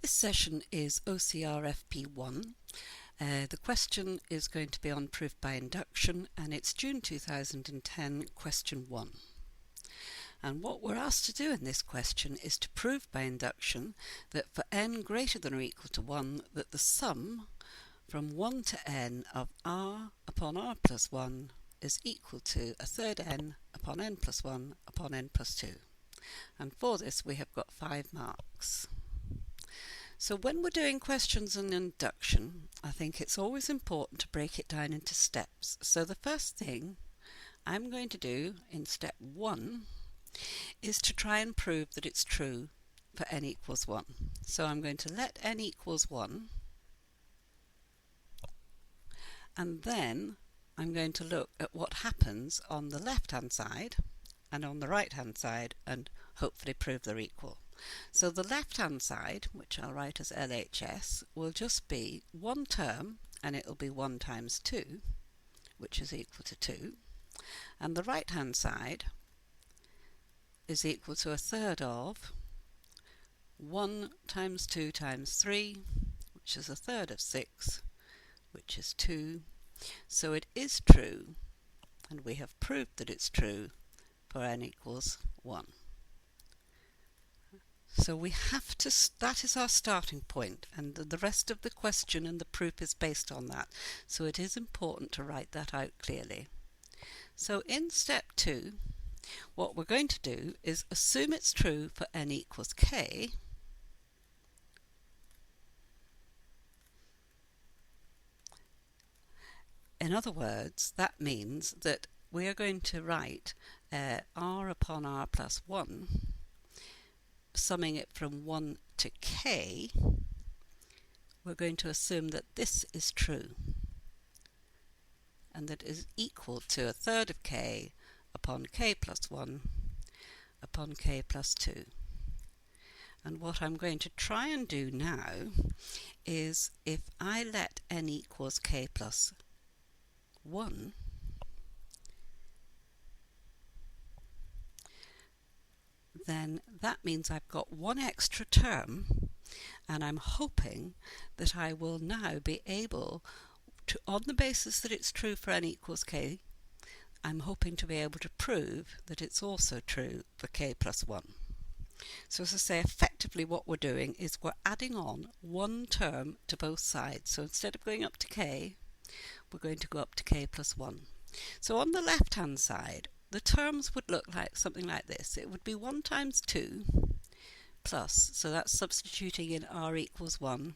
This session is OCR FP1. The question is going to be on proof by induction, and it's June 2010, question 1. And what we're asked to do in this question is to prove by induction that for n greater than or equal to 1, that the sum from 1 to n of r upon r plus 1 is equal to a third n upon n plus 1 upon n plus 2. And for this we have got 5 marks. So when we're doing questions on induction, I think it's always important to break it down into steps. So the first thing I'm going to do in step 1 is to try and prove that it's true for n equals 1. So I'm going to let n equals 1, and then I'm going to look at what happens on the left hand side and on the right hand side and hopefully prove they're equal. So the left hand side, which I'll write as LHS, will just be one term, and it'll be 1 times 2, which is equal to 2, and the right hand side is equal to a third of 1 times 2 times 3, which is a third of 6, which is 2. So it is true, and we have proved that it's true for n equals 1. So we have to, that is our starting point, and the rest of the question and the proof is based on that. So it is important to write that out clearly. So in step 2, what we're going to do is assume it's true for n equals k, in other words, that means that we are going to write r upon r plus 1, summing it from 1 to k. We're going to assume that this is true, and that it is equal to a third of k upon k plus 1 upon k plus 2. And what I'm going to try and do now is, if I let n equals k plus 1, then that means I've got one extra term, and I'm hoping that I will now be able to, on the basis that it's true for n equals k, I'm hoping to be able to prove that it's also true for k plus 1. So as I say, effectively what we're doing is we're adding on one term to both sides. So instead of going up to k, we're going to go up to k plus 1. So on the left hand side, the terms would look like something like this. It would be 1 times 2 plus, so that's substituting in r equals 1,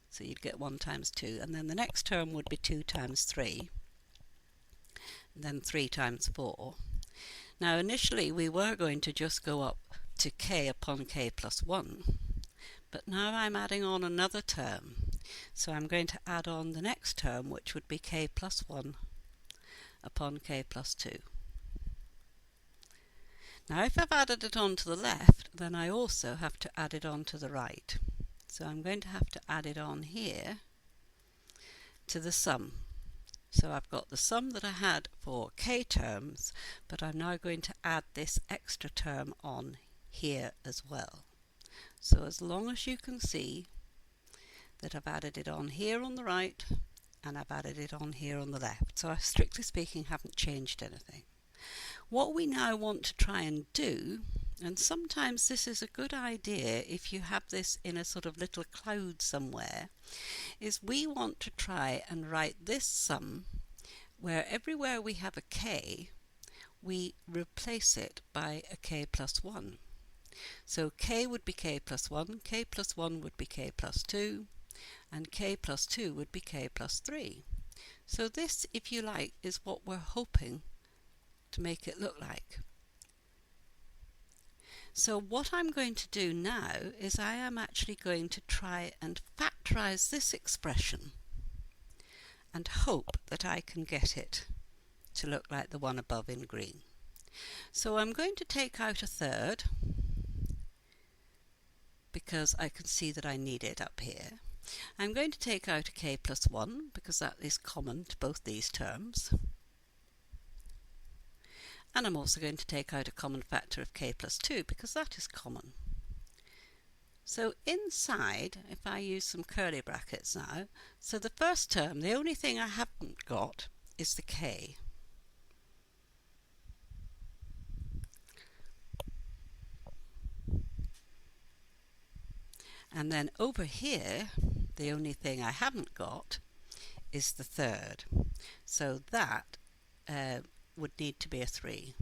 so you'd get 1 times 2, and then the next term would be 2 times 3, and then 3 times 4. Now initially we were going to just go up to k upon k plus 1, but now I'm adding on another term, so I'm going to add on the next term, which would be k plus 1 upon k plus 2. Now if I've added it on to the left, then I also have to add it on to the right. So I'm going to have to add it on here to the sum. So I've got the sum that I had for k terms, but I'm now going to add this extra term on here as well. So as long as you can see that I've added it on here on the right, and I've added it on here on the left. So I, strictly speaking, haven't changed anything. What we now want to try and do, and sometimes this is a good idea if you have this in a sort of little cloud somewhere, is we want to try and write this sum where everywhere we have a k, we replace it by a k plus 1. So k would be k plus 1, k plus 1 would be k plus 2, and k plus 2 would be k plus 3. So this, if you like, is what we're hoping to make it look like. So what I'm going to do now is I am actually going to try and factorize this expression and hope that I can get it to look like the one above in green. So I'm going to take out a third, because I can see that I need it up here. I'm going to take out a k plus 1, because that is common to both these terms. And I'm also going to take out a common factor of k plus 2, because that is common. So inside, if I use some curly brackets now, so the first term, the only thing I haven't got is the k. And then over here, the only thing I haven't got is the third. So that would need to be a 3.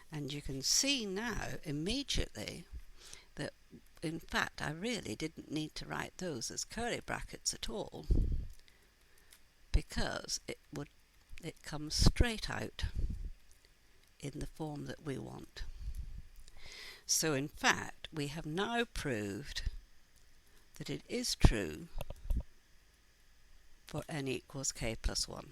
And you can see now immediately that in fact I really didn't need to write those as curly brackets at all, because it comes straight out in the form that we want. So in fact we have now proved that it is true for n equals k plus 1.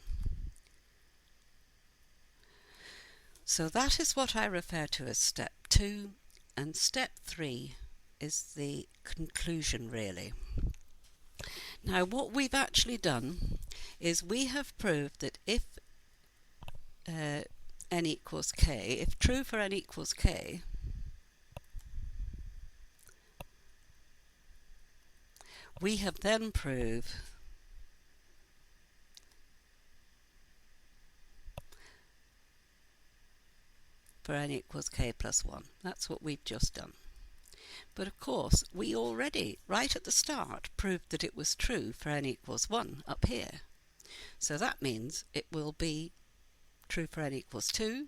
So that is what I refer to as step 2, and step 3 is the conclusion really. Now what we've actually done is we have proved that if n equals k, if true for n equals k, we have then proved for n equals k plus 1. That's what we've just done. But of course, we already, right at the start, proved that it was true for n equals 1 up here. So that means it will be true for n equals 2,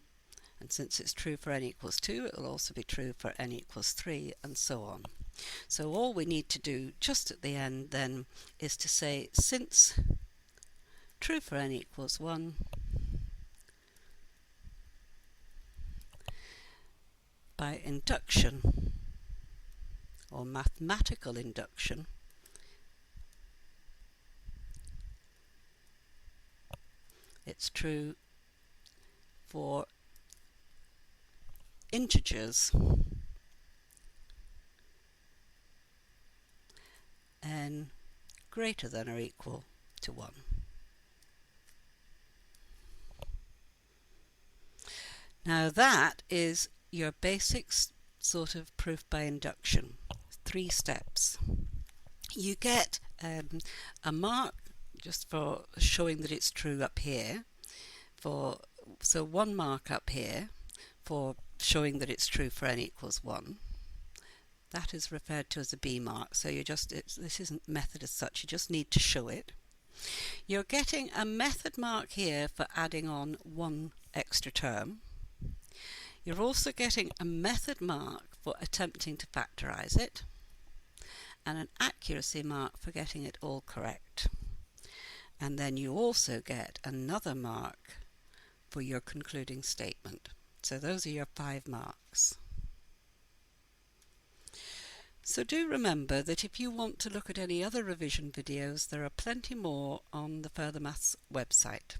and since it's true for n equals 2, it will also be true for n equals 3, and so on. So all we need to do just at the end then is to say, since true for n equals 1, by induction, or mathematical induction, it's true for integers n greater than or equal to 1. Now that is your basic sort of proof by induction. 3 steps. You get a mark just for showing that it's true up here, so 1 mark up here for showing that it's true for n equals 1. That is referred to as a B mark, so this isn't method as such, you just need to show it. You're getting a method mark here for adding on 1 extra term. You're also getting a method mark for attempting to factorize it, and an accuracy mark for getting it all correct. And then you also get another mark for your concluding statement. So those are your 5 marks. So do remember that if you want to look at any other revision videos, there are plenty more on the Further Maths website.